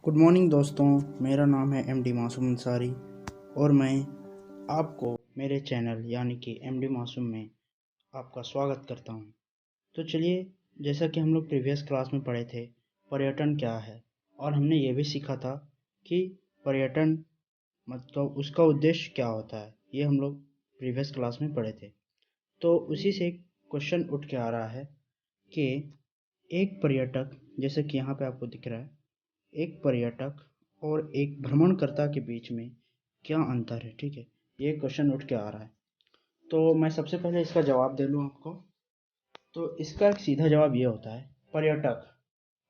Good morning दोस्तों। मेरा नाम है एमडी मासूम अंसारी और मैं आपको मेरे चैनल यानी कि एमडी मासूम में आपका स्वागत करता हूं। तो चलिए, जैसा कि हम लोग प्रीवियस क्लास में पढ़े थे पर्यटन क्या है, और हमने ये भी सीखा था कि पर्यटन मतलब उसका उद्देश्य क्या होता है। ये हम लोग प्रीवियस क्लास में पढ़े थे। तो उसी से एक क्वेश्चन उठ के आ रहा है कि एक पर्यटक, जैसे कि यहाँ पे आपको दिख रहा है, एक पर्यटक और एक भ्रमणकर्ता के बीच में क्या अंतर है। ठीक है, ये क्वेश्चन उठ के आ रहा है। तो मैं सबसे पहले इसका जवाब दे लूँ आपको। तो इसका एक सीधा जवाब ये होता है, पर्यटक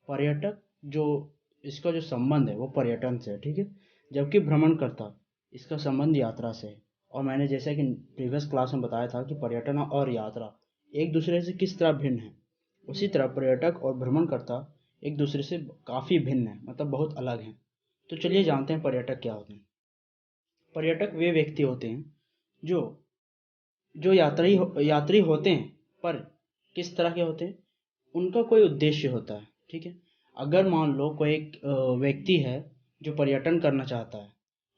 पर्यटक जो इसका जो संबंध है वो पर्यटन से है। ठीक है, जबकि भ्रमणकर्ता इसका संबंध यात्रा से है। और मैंने जैसा कि प्रीवियस क्लास में बताया था कि पर्यटन और यात्रा एक दूसरे से किस तरह भिन्न है, उसी तरह पर्यटक और भ्रमणकर्ता एक दूसरे से काफ़ी भिन्न है, मतलब बहुत अलग हैं। तो चलिए जानते हैं पर्यटक क्या होते हैं। पर्यटक वे व्यक्ति होते हैं जो जो यात्री होते हैं, पर किस तरह के होते हैं, उनका कोई उद्देश्य होता है। ठीक है, अगर मान लो कोई एक व्यक्ति है जो पर्यटन करना चाहता है,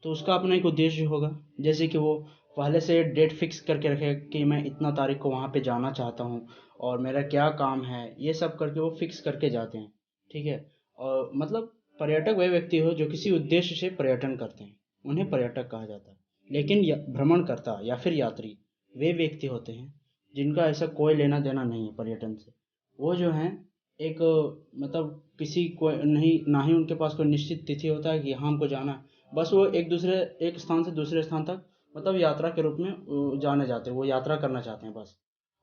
तो उसका अपना एक उद्देश्य होगा। जैसे कि वो पहले से डेट फिक्स करके रखे कि मैं इतना तारीख को वहाँ पे जाना चाहता हूँ और मेरा क्या काम है, ये सब करके वो फिक्स करके जाते हैं। ठीक है, और मतलब पर्यटक वे व्यक्ति हो जो किसी उद्देश्य से पर्यटन करते हैं, उन्हें पर्यटक कहा जाता है। लेकिन भ्रमणकर्ता या फिर यात्री वे व्यक्ति होते हैं जिनका ऐसा कोई लेना देना नहीं है पर्यटन से। वो जो हैं एक मतलब किसी को नहीं, ना ही उनके पास कोई निश्चित तिथि होता है कि यहाँ हमको जाना है। बस वो एक स्थान से दूसरे स्थान तक मतलब यात्रा के रूप में जाने जाते हैं, वो यात्रा करना चाहते हैं बस।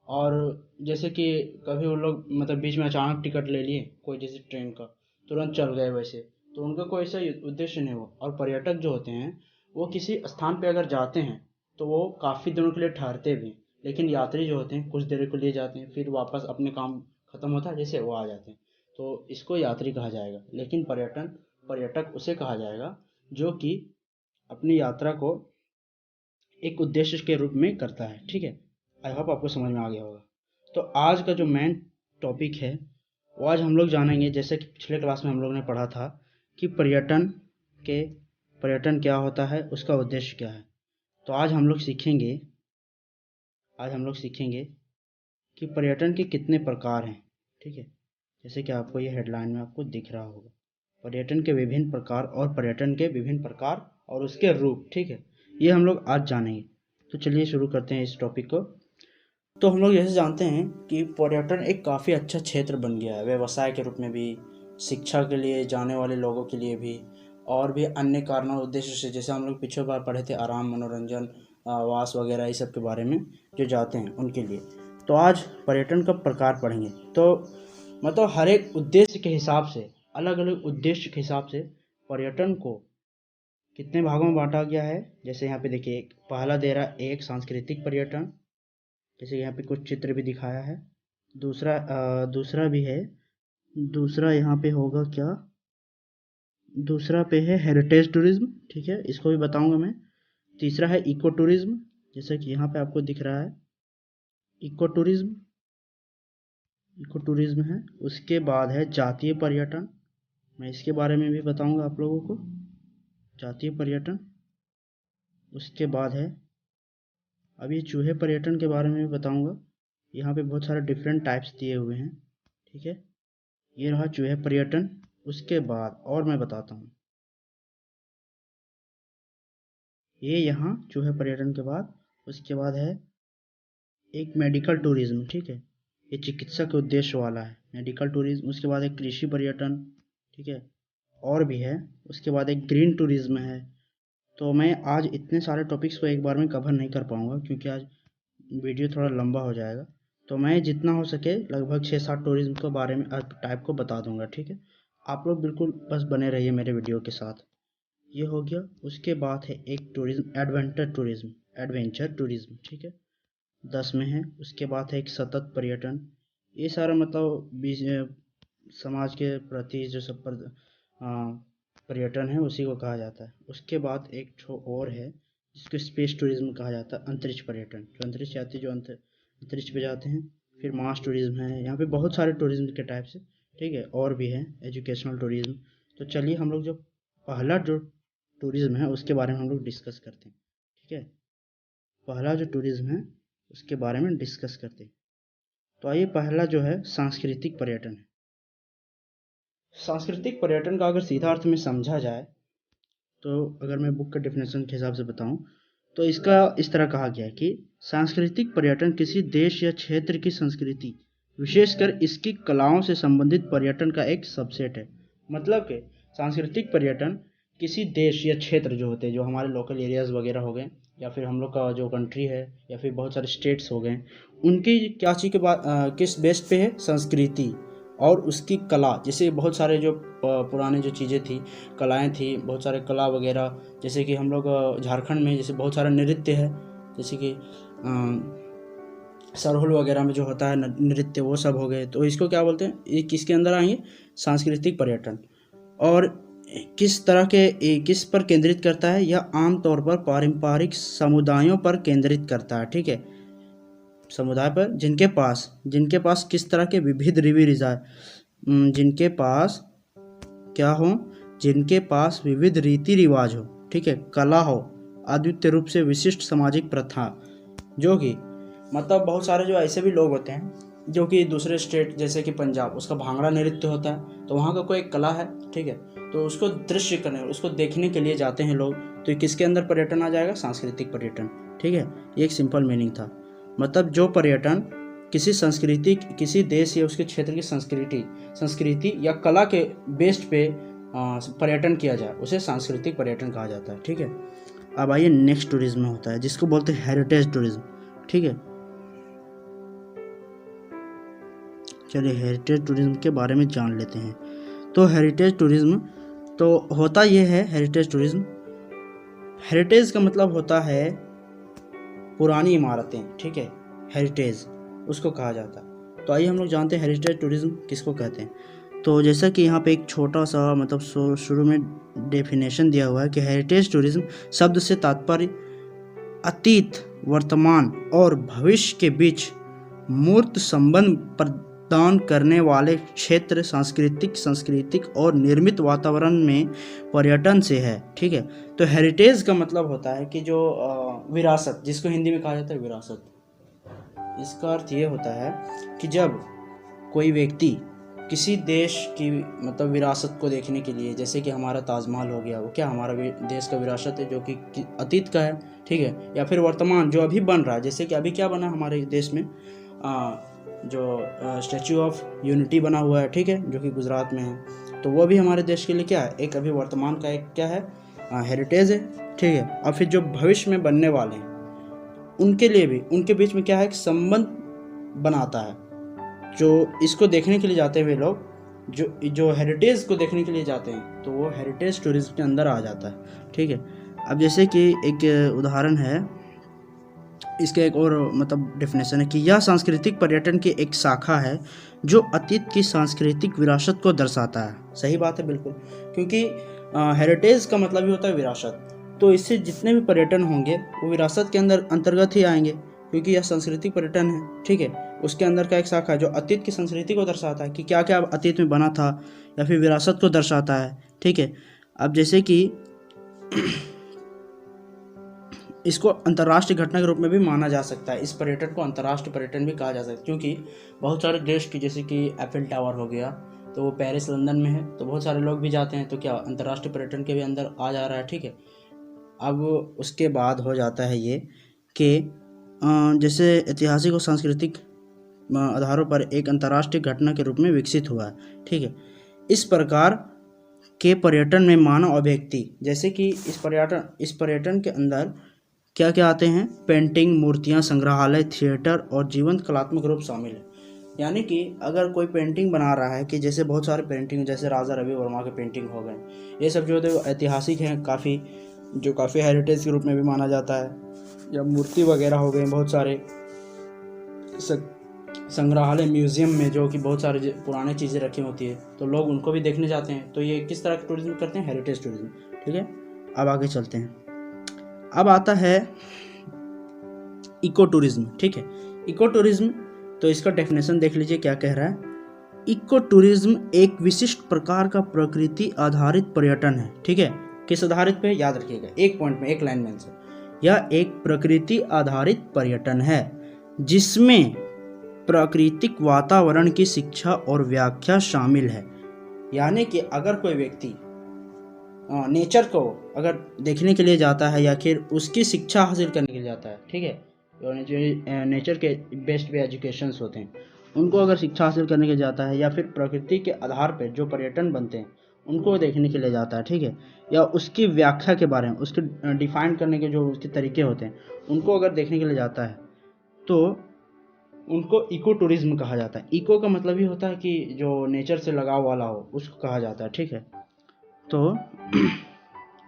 और जैसे कि कभी वो लोग मतलब बीच में अचानक टिकट ले लिए कोई जैसे ट्रेन का, तुरंत चल गए वैसे, तो उनका कोई ऐसा उद्देश्य नहीं हो। और पर्यटक जो होते हैं वो किसी स्थान पे अगर जाते हैं तो वो काफ़ी दिनों के लिए ठहरते भी हैं। लेकिन यात्री जो होते हैं कुछ देर के लिए जाते हैं, फिर वापस अपने काम खत्म होता है जैसे वो आ जाते हैं। तो इसको यात्री कहा जाएगा। लेकिन पर्यटक उसे कहा जाएगा जो कि अपनी यात्रा को एक उद्देश्य के रूप में करता है। ठीक है, आई होप आपको समझ में आ गया होगा। तो आज का जो मेन टॉपिक है वो आज हम लोग जानेंगे, जैसे कि पिछले क्लास में हम लोग ने पढ़ा था कि के पर्यटन क्या होता है, उसका उद्देश्य क्या है। तो आज हम लोग सीखेंगे कि पर्यटन के कितने प्रकार हैं। ठीक है, जैसे कि आपको ये हेडलाइन में आपको दिख रहा होगा, पर्यटन के विभिन्न प्रकार और पर्यटन के विभिन्न प्रकार और उसके रूप। ठीक है, ये हम लोग आज जानेंगे। तो चलिए शुरू करते हैं इस टॉपिक को। तो हम लोग जैसे जानते हैं कि पर्यटन एक काफ़ी अच्छा क्षेत्र बन गया है, व्यवसाय के रूप में भी, शिक्षा के लिए जाने वाले लोगों के लिए भी, और भी अन्य कारणों उद्देश्य से। जैसे हम लोग पिछले बार पढ़े थे आराम, मनोरंजन, आवास वगैरह, ये सब के बारे में जो जाते हैं उनके लिए। तो आज पर्यटन का प्रकार पढ़ेंगे। तो मतलब हर एक उद्देश्य के हिसाब से, अलग अलग उद्देश्य के हिसाब से पर्यटन को कितने भागों में बांटा गया है। जैसे यहाँ पे देखिए, पहला दे रहा है एक सांस्कृतिक पर्यटन, जैसे यहाँ पे कुछ चित्र भी दिखाया है। दूसरा भी है, दूसरा यहाँ पे होगा क्या, दूसरा पे है हेरिटेज टूरिज्म। ठीक है, इसको भी बताऊंगा मैं। तीसरा है इको टूरिज्म, जैसे कि यहाँ पे आपको दिख रहा है, इको टूरिज्म इको टूरिज्म है। उसके बाद है जातीय पर्यटन, मैं इसके बारे में भी बताऊंगा आप लोगों को, जातीय पर्यटन। उसके बाद है, अब ये चूहे पर्यटन के बारे में भी बताऊंगा। यहाँ पे बहुत सारे डिफरेंट टाइप्स दिए हुए हैं। ठीक है, ये रहा चूहे पर्यटन। उसके बाद और मैं बताता हूँ, ये यहाँ चूहे पर्यटन के बाद उसके बाद है एक मेडिकल टूरिज्म। ठीक है, ये चिकित्सा के उद्देश्य वाला है, मेडिकल टूरिज्म। उसके बाद एक कृषि पर्यटन। ठीक है, और भी है। उसके बाद एक ग्रीन टूरिज्म है। तो मैं आज इतने सारे टॉपिक्स को एक बार में कवर नहीं कर पाऊंगा क्योंकि आज वीडियो थोड़ा लंबा हो जाएगा। तो मैं जितना हो सके लगभग 6-7 टूरिज्म के बारे में टाइप को बता दूंगा। ठीक है, आप लोग बिल्कुल बस बने रहिए मेरे वीडियो के साथ। ये हो गया। उसके बाद है एक टूरिज्म एडवेंचर टूरिज्म। ठीक है, 10 में है। उसके बाद है एक सतत पर्यटन। ये सारा मतलब समाज के प्रति जो सब पर्यटन है उसी को कहा जाता है। उसके बाद एक ठो और है जिसको स्पेस टूरिज्म कहा जाता है, अंतरिक्ष पर्यटन, जो अंतरिक्ष यात्री जो अंतरिक्ष पे जाते हैं। फिर मास टूरिज्म है। यहाँ पे बहुत सारे टूरिज्म के टाइप्स है। ठीक है, और भी है एजुकेशनल टूरिज्म। तो चलिए हम लोग जो पहला जो टूरिज्म है उसके बारे में हम लोग डिस्कस करते हैं। ठीक है, पहला जो टूरिज्म है उसके बारे में डिस्कस करते हैं। तो आइए, पहला जो है सांस्कृतिक पर्यटन है। सांस्कृतिक पर्यटन का अगर सीधा अर्थ में समझा जाए, तो अगर मैं बुक के डेफिनेशन के हिसाब से बताऊं, तो इसका इस तरह कहा गया है कि सांस्कृतिक पर्यटन किसी देश या क्षेत्र की संस्कृति, विशेषकर इसकी कलाओं से संबंधित पर्यटन का एक सबसेट है। मतलब कि सांस्कृतिक पर्यटन किसी देश या क्षेत्र जो होते हैं, जो हमारे लोकल एरियाज वगैरह हो गए, या फिर हम लोग का जो कंट्री है, या फिर बहुत सारे स्टेट्स हो गए, उनकी क्या चीज़ के बाद किस बेस पे है, संस्कृति और उसकी कला। जैसे बहुत सारे जो पुराने जो चीज़ें थी, कलाएं थी, बहुत सारे कला वगैरह, जैसे कि हम लोग झारखंड में जैसे बहुत सारा नृत्य है, जैसे कि सरहुल वगैरह में जो होता है नृत्य, वो सब हो गए। तो इसको क्या बोलते हैं, ये किसके अंदर आएंगे, सांस्कृतिक पर्यटन। और किस तरह के किस पर केंद्रित करता है, यह आमतौर पर पारंपरिक समुदायों पर केंद्रित करता है। ठीक है, समुदाय पर जिनके पास किस तरह के विविध जिनके पास क्या हो, जिनके पास विविध रीति रिवाज हो, ठीक है, कला हो, अद्वितीय रूप से विशिष्ट सामाजिक प्रथा, जो कि मतलब बहुत सारे जो ऐसे भी लोग होते हैं जो कि दूसरे स्टेट जैसे कि पंजाब, उसका भांगड़ा नृत्य होता है, तो वहाँ का कोई कला है, ठीक है, तो उसको दृश्य करने, उसको देखने के लिए जाते हैं लोग। तो ये किसके अंदर पर्यटन आ जाएगा, सांस्कृतिक पर्यटन। ठीक है, ये एक सिंपल मीनिंग था। मतलब जो पर्यटन किसी संस्कृति, किसी देश या उसके क्षेत्र की संस्कृति या कला के बेस्ड पे पर्यटन किया जाए, उसे सांस्कृतिक पर्यटन कहा जाता है। ठीक है, अब आइए नेक्स्ट टूरिज्म में होता है जिसको बोलते हैं हेरिटेज टूरिज्म। ठीक है, चलिए हेरिटेज टूरिज्म के बारे में जान लेते हैं। तो हेरिटेज टूरिज्म तो होता ये है, हेरिटेज टूरिज्म, हेरिटेज का मतलब होता है पुरानी इमारतें। ठीक है, हेरिटेज उसको कहा जाता है। तो आइए हम लोग जानते हैं हेरिटेज टूरिज्म किसको कहते हैं। तो जैसा कि यहाँ पे एक छोटा सा मतलब शुरू में डेफिनेशन दिया हुआ है कि हेरिटेज टूरिज्म शब्द से तात्पर्य अतीत, वर्तमान और भविष्य के बीच मूर्त संबंध प्रदान करने वाले क्षेत्र, सांस्कृतिक और निर्मित वातावरण में पर्यटन से है। ठीक है, तो हेरिटेज का मतलब होता है कि जो विरासत, जिसको हिंदी में कहा जाता है विरासत। इसका अर्थ ये होता है कि जब कोई व्यक्ति किसी देश की मतलब विरासत को देखने के लिए, जैसे कि हमारा ताजमहल हो गया, वो क्या हमारा देश का विरासत है जो कि अतीत का है। ठीक है, या फिर वर्तमान जो अभी बन रहा है, जैसे कि अभी क्या बना हमारे देश में, जो स्टैचू ऑफ यूनिटी बना हुआ है, ठीक है, जो कि गुजरात में है, तो वो भी हमारे देश के लिए क्या है, एक अभी वर्तमान का एक क्या है, हेरिटेज है। ठीक है, और फिर जो भविष्य में बनने वाले हैं उनके लिए भी, उनके बीच में क्या है, एक संबंध बनाता है। जो इसको देखने के लिए जाते हुए लोग, जो हेरिटेज को देखने के लिए जाते हैं, तो वो हेरिटेज टूरिज्म के अंदर आ जाता है। ठीक है, अब जैसे कि एक उदाहरण है, इसके एक और मतलब डेफिनेशन है कि यह सांस्कृतिक पर्यटन की एक शाखा है जो अतीत की सांस्कृतिक विरासत को दर्शाता है। सही बात है, बिल्कुल, क्योंकि हेरिटेज का मतलब ही होता है विरासत। तो इससे जितने भी पर्यटन होंगे वो विरासत के अंदर अंतर्गत ही आएंगे, क्योंकि यह सांस्कृतिक पर्यटन है। ठीक है, उसके अंदर का एक शाखा है जो अतीत की संस्कृति को दर्शाता है कि क्या क्या अतीत में बना था, या फिर विरासत को दर्शाता है। ठीक है, अब जैसे कि इसको अंतर्राष्ट्रीय घटना के रूप में भी माना जा सकता है। इस पर्यटन को अंतर्राष्ट्रीय पर्यटन भी कहा जा सकता है, क्योंकि बहुत सारे देश की, जैसे कि एफिल टावर हो गया, तो वो पेरिस लंदन में है, तो बहुत सारे लोग भी जाते हैं, तो क्या अंतर्राष्ट्रीय पर्यटन के भी अंदर आ जा रहा है। ठीक है, अब उसके बाद हो जाता है ये कि जैसे ऐतिहासिक और सांस्कृतिक आधारों पर एक अंतर्राष्ट्रीय घटना के रूप में विकसित हुआ है। ठीक है, इस प्रकार के पर्यटन में मानव और व्यक्ति, जैसे कि इस पर्यटन के अंदर क्या क्या आते हैं, पेंटिंग, मूर्तियाँ, संग्रहालय, थिएटर और जीवंत कलात्मक रूप शामिल है। यानी कि अगर कोई पेंटिंग बना रहा है, कि जैसे बहुत सारे पेंटिंग, जैसे राजा रवि वर्मा के पेंटिंग हो गए, ये सब जो होते हैं ऐतिहासिक हैं काफ़ी, जो काफ़ी हेरिटेज के रूप में भी माना जाता है। या मूर्ति वगैरह हो गए, बहुत सारे संग्रहालय, म्यूजियम में जो कि बहुत सारे पुराने चीज़ें रखी होती है, तो लोग उनको भी देखने जाते हैं। तो ये किस तरह का टूरिज्म करते हैं, हेरिटेज टूरिज्म। ठीक है, अब आगे चलते हैं। अब आता है इको टूरिज्म। ठीक है, इको टूरिज्म, तो इसका डेफिनेशन देख लीजिए क्या कह रहा है। इको टूरिज्म एक विशिष्ट प्रकार का प्रकृति आधारित पर्यटन है। ठीक है, किस आधारित पे, याद रखिएगा, एक पॉइंट में, एक लाइन में आंसर। यह एक प्रकृति आधारित पर्यटन है जिसमें प्राकृतिक वातावरण की शिक्षा और व्याख्या शामिल है। यानी कि अगर कोई व्यक्ति नेचर को अगर देखने के लिए जाता है या फिर उसकी शिक्षा हासिल करने के लिए जाता है, ठीक है, जो नेचर के बेस्ट वे एजुकेशंस होते हैं, उनको अगर शिक्षा हासिल करने के लिए जाता है या फिर प्रकृति के आधार पर जो पर्यटन बनते हैं उनको देखने के लिए जाता है, ठीक है, या उसकी व्याख्या के बारे में, उसके डिफाइन करने के जो उसके तरीके होते हैं उनको अगर देखने के लिए जाता है तो उनको इको टूरिज्म कहा जाता है। इको का मतलब ही होता है कि जो नेचर से लगाव वाला हो उसको कहा जाता है। ठीक है, तो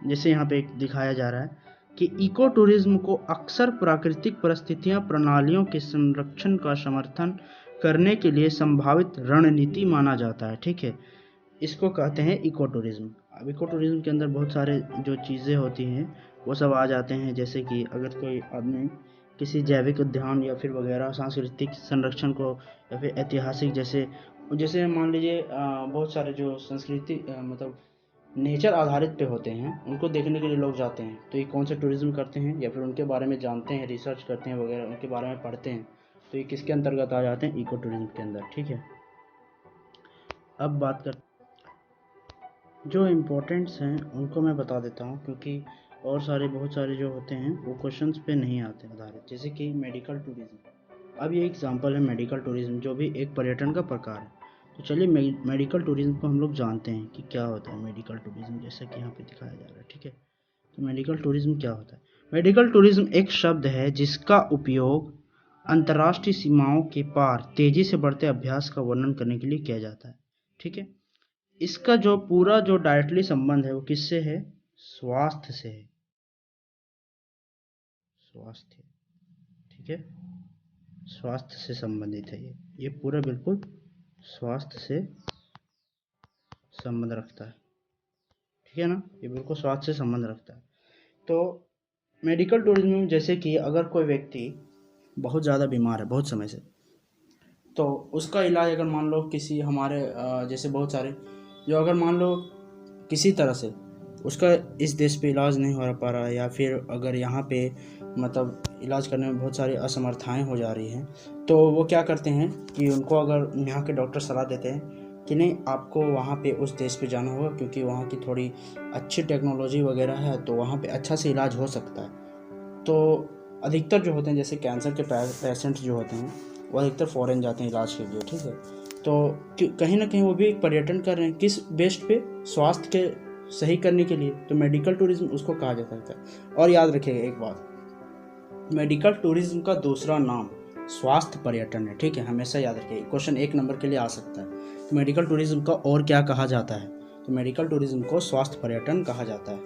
जैसे यहाँ पे दिखाया जा रहा है कि इको टूरिज्म को अक्सर प्राकृतिक परिस्थितियां प्रणालियों के संरक्षण का समर्थन करने के लिए संभावित रणनीति माना जाता है। ठीक है, इसको कहते हैं इको टूरिज्म। अब इको टूरिज्म के अंदर बहुत सारे जो चीज़ें होती हैं वो सब आ जाते हैं, जैसे कि अगर कोई आदमी किसी जैविक उद्यान या फिर वगैरह सांस्कृतिक संरक्षण को या फिर ऐतिहासिक, जैसे मान लीजिए बहुत सारे जो संस्कृति मतलब नेचर आधारित पे होते हैं उनको देखने के लिए लोग जाते हैं, तो ये कौन से टूरिज्म करते हैं या फिर उनके बारे में जानते हैं, रिसर्च करते हैं वगैरह, उनके बारे में पढ़ते हैं, तो ये किसके अंतर्गत आ जाते हैं, इको टूरिज्म के अंदर। ठीक है, अब बात कर जो इम्पोर्टेंट्स हैं उनको मैं बता देता हूँ, क्योंकि और बहुत सारे जो होते हैं वो क्वेश्चंस पे नहीं आते आधारित, जैसे कि मेडिकल टूरिज्म। अब ये एग्जांपल है मेडिकल टूरिज्म, जो भी एक पर्यटन का प्रकार है। तो चलिए मेडिकल टूरिज्म को हम लोग जानते हैं कि क्या होता है मेडिकल टूरिज्म, जैसा कि यहाँ पे दिखाया जा रहा है। ठीक है, तो मेडिकल टूरिज्म क्या होता है? मेडिकल टूरिज्म एक शब्द है जिसका उपयोग अंतर्राष्ट्रीय सीमाओं के पार तेजी से बढ़ते अभ्यास का वर्णन करने के लिए किया जाता है। ठीक है, इसका जो पूरा जो डायरेक्टली संबंध है वो किससे है? स्वास्थ्य से है। स्वास्थ्य, ठीक है, स्वास्थ्य से संबंधित है ये पूरा बिल्कुल स्वास्थ्य से संबंध रखता है। ठीक है ना, ये बिल्कुल स्वास्थ्य से संबंध रखता है। तो मेडिकल टूरिज्म में जैसे कि अगर कोई व्यक्ति बहुत ज़्यादा बीमार है बहुत समय से, तो उसका इलाज अगर मान लो किसी हमारे जैसे बहुत सारे जो अगर मान लो किसी तरह से उसका इस देश पे इलाज नहीं हो पा रहा है, या फिर अगर यहाँ पे मतलब इलाज करने में बहुत सारी असमर्थताएं हो जा रही हैं, तो वो क्या करते हैं कि उनको अगर यहाँ के डॉक्टर सलाह देते हैं कि नहीं आपको वहाँ पे उस देश पे जाना होगा क्योंकि वहाँ की थोड़ी अच्छी टेक्नोलॉजी वगैरह है, तो वहाँ पे अच्छा से इलाज हो सकता है। तो अधिकतर जो होते हैं जैसे कैंसर के पेशेंट जो होते हैं वो अधिकतर फॉरेन जाते हैं इलाज के लिए। ठीक है, तो कहीं ना कहीं वो भी एक पर्यटन कर रहे हैं, किस बेस्ड पे? स्वास्थ्य के सही करने के लिए, तो मेडिकल टूरिज्म उसको कहा जाता है। और याद रखिएगा एक बात, मेडिकल टूरिज्म का दूसरा नाम स्वास्थ्य पर्यटन है। ठीक है, हमेशा याद रखिए, क्वेश्चन 1 नंबर के लिए आ सकता है। मेडिकल टूरिज्म का और क्या कहा जाता है? तो मेडिकल टूरिज्म को स्वास्थ्य पर्यटन कहा जाता है।